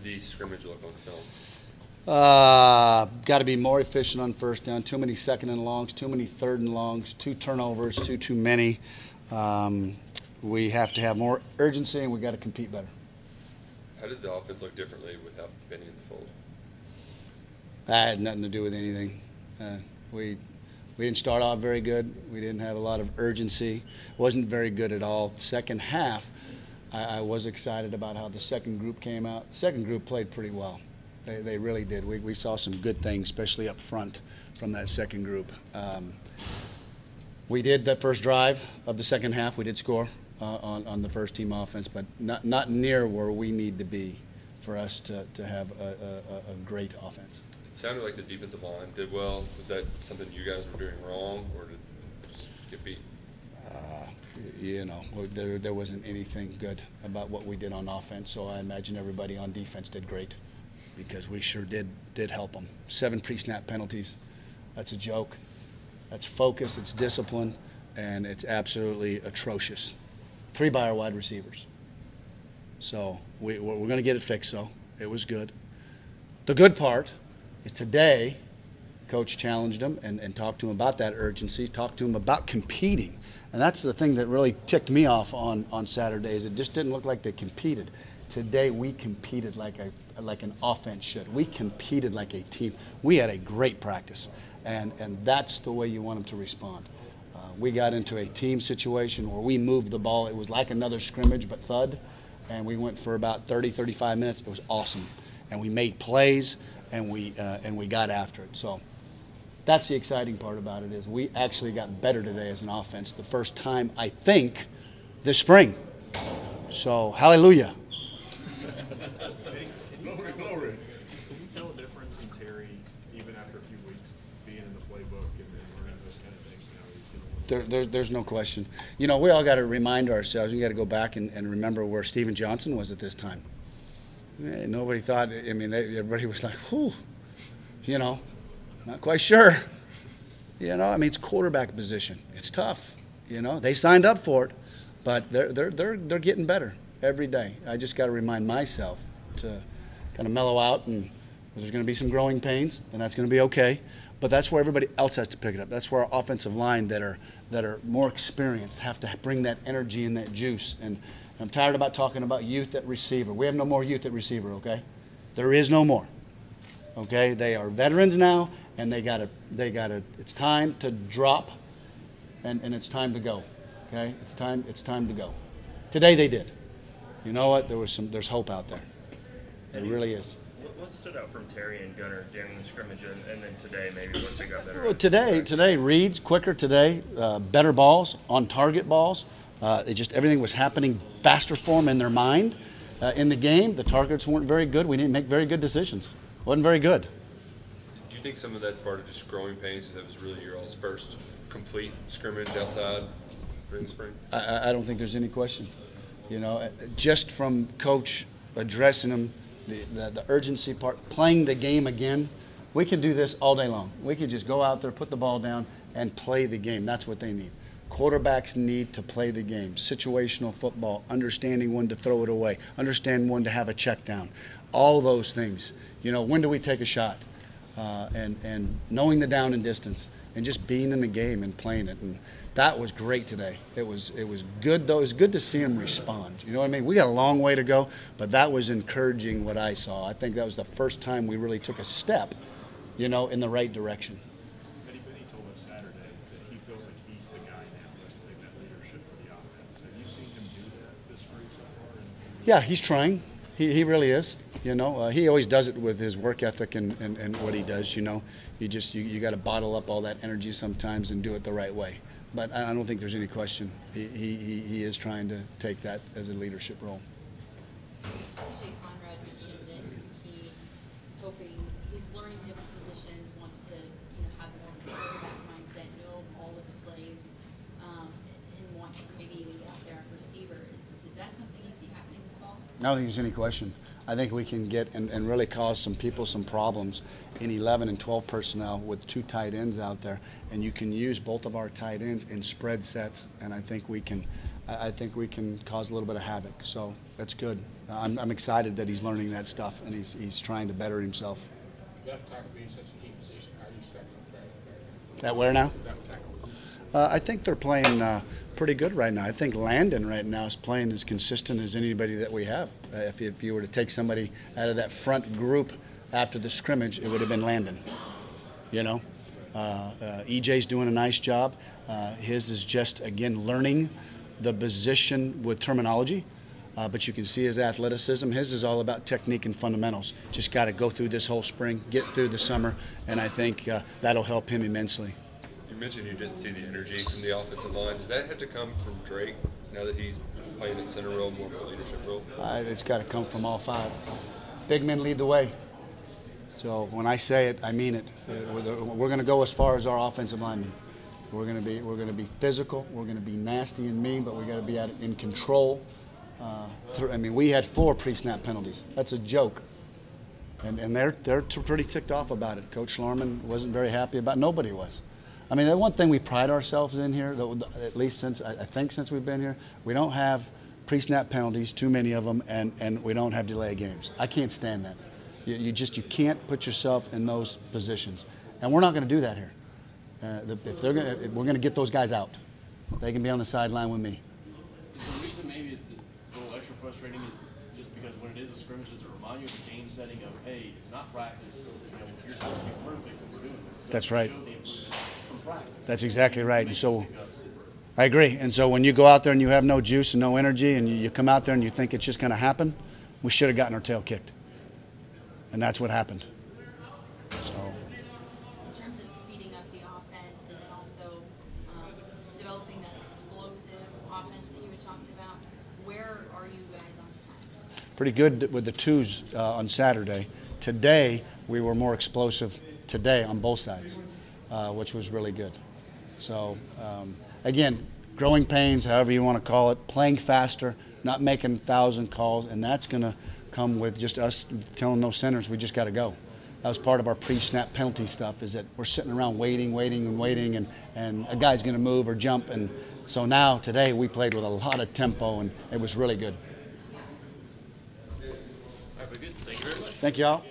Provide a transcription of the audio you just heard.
did the scrimmage look on film? Got to be more efficient on first down. Too many second and longs, too many third and longs, 2 turnovers, too many. We have to have more urgency, and we got to compete better. How did the offense look differently without Benny in the fold? That had nothing to do with anything. We didn't start off very good. We didn't have a lot of urgency. Wasn't very good at all. Second half, I was excited about how the second group came out. The second group played pretty well. They really did. We saw some good things, especially up front from that second group. We did that first drive of the second half. We did score on the first team offense, but not near where we need to be for us to have a great offense. It sounded like the defensive line did well. Was that something you guys were doing wrong, or did it just get beat? You know, there wasn't anything good about what we did on offense, so I imagine everybody on defense did great because we sure did help them. 7 pre-snap penalties. That's a joke. That's focus, it's discipline, and it's absolutely atrocious. 3 by our wide receivers. So we're going to get it fixed, though. It was good. The good part is today, Coach challenged them and talked to them about that urgency, talked to them about competing. And that's the thing that really ticked me off on Saturdays. It just didn't look like they competed. Today we competed like an offense should. We competed like a team. We had a great practice, and that's the way you want them to respond. We got into a team situation where we moved the ball. It was like another scrimmage but thud, and we went for about 30, 35 minutes. It was awesome, and we made plays, and we got after it. So that's the exciting part about it is we actually got better today as an offense the first time, I think, this spring. So hallelujah. Glory, glory. Can you tell a difference in Terry even after a few weeks being in the playbook and learning those kind of things now he's doing? There's no question. You know, we all got to remind ourselves, we got to go back and remember where Steven Johnson was at this time. Nobody thought, I mean, everybody was like, whew, you know, not quite sure. You know, I mean, it's quarterback position. It's tough. You know, they signed up for it, but they're getting better every day. I just got to remind myself to kind of mellow out, and there's going to be some growing pains, and that's going to be okay. But that's where everybody else has to pick it up. That's where our offensive line that are more experienced have to bring that energy and that juice. And I'm tired about talking about youth at receiver. We have no more youth at receiver, okay? There is no more. Okay? They are veterans now, and they gotta it's time to drop, and it's time to go. Okay? It's time to go. Today they did. You know what? There's hope out there. There really is. What stood out from Terry and Gunnar during the scrimmage, and then today maybe what they got better? Well, today reads quicker today, better balls, on target balls. Everything was happening faster for them in their mind. In the game, the targets weren't very good. We didn't make very good decisions. Wasn't very good. Do you think some of that's part of just growing pains, because that was really your all's first complete scrimmage outside during the spring? I don't think there's any question. You know, just from Coach addressing them, the urgency part, playing the game again, we could do this all day long. We could just go out there, put the ball down, and play the game. That's what they need. Quarterbacks need to play the game. Situational football, understanding when to throw it away, understand when to have a check down. All those things. You know, when do we take a shot? And knowing the down and distance, and just being in the game and playing it. And that was great today. It was good, though. It was good to see them respond. You know what I mean? We got a long way to go, but that was encouraging what I saw. I think that was the first time we really took a step, you know, in the right direction. Benny told us Saturday that he feels like he's the guy now that's taking that leadership of the offense. Have you seen him do that this spring so far? Yeah, he's trying. He really is. You know, he always does it with his work ethic and what he does. You know, you got to bottle up all that energy sometimes and do it the right way. But I don't think there's any question. He is trying to take that as a leadership role. CJ Conrad mentioned that he's hoping he's learning different positions, wants to have more of a quarterback mindset, know all of the plays, and wants to maybe even get out there at receiver. Is that something you see happening in the fall? I don't think there's any question. I think we can get and really cause some people some problems in 11 and 12 personnel with 2 tight ends out there, and you can use both of our tight ends in spread sets, and I think we can I think we can cause a little bit of havoc. So that's good. I'm excited that he's learning that stuff and he's trying to better himself. Left tackle being such a key position, how are you stacking up there? At where now? Left tackle. I think they're playing pretty good right now. I think Landon right now is playing as consistent as anybody that we have. If you were to take somebody out of that front group after the scrimmage, it would have been Landon. You know, EJ's doing a nice job. His is just, again, learning the position with terminology. But you can see his athleticism. His is all about technique and fundamentals. Just got to go through this whole spring, get through the summer, and I think that'll help him immensely. You mentioned you didn't see the energy from the offensive line. Does that have to come from Drake now that he's playing in center role, more of a leadership role? It's got to come from all five. Big men lead the way. So when I say it, I mean it. We're going to go as far as our offensive linemen. We're going to be physical. We're going to be nasty and mean, but we got to be in control. I mean, we had 4 pre-snap penalties. That's a joke. And they're pretty ticked off about it. Coach Lorman wasn't very happy about it. Nobody was. I mean, the one thing we pride ourselves in here, at least since I think since we've been here, we don't have pre-snap penalties, too many of them, and we don't have delay games. I can't stand that. You can't put yourself in those positions, and we're not going to do that here. We're going to get those guys out. They can be on the sideline with me. Is the reason maybe it's a little extra frustrating is just because when it is a scrimmage, does it remind you of the game setting of, hey, it's not practice, you're supposed to be perfect when we're doing this. That's right. Show the improvement from practice. That's exactly right. And so I agree. And so when you go out there and you have no juice and no energy and you come out there and you think it's just going to happen, we should have gotten our tail kicked. And that's what happened. So. In terms of speeding up the offense and then also developing that explosive offense that you had talked about, where are you guys on the plan? Pretty good with the twos on Saturday. Today, we were more explosive today on both sides, which was really good. So, again, growing pains, however you want to call it, playing faster, not making 1,000 calls, and that's going to come with just us telling those centers we just got to go. That was part of our pre-snap penalty stuff, is that we're sitting around waiting, and a guy's going to move or jump. And so now, today, we played with a lot of tempo, and it was really good. All right, very good. Thank you very much. Thank you all.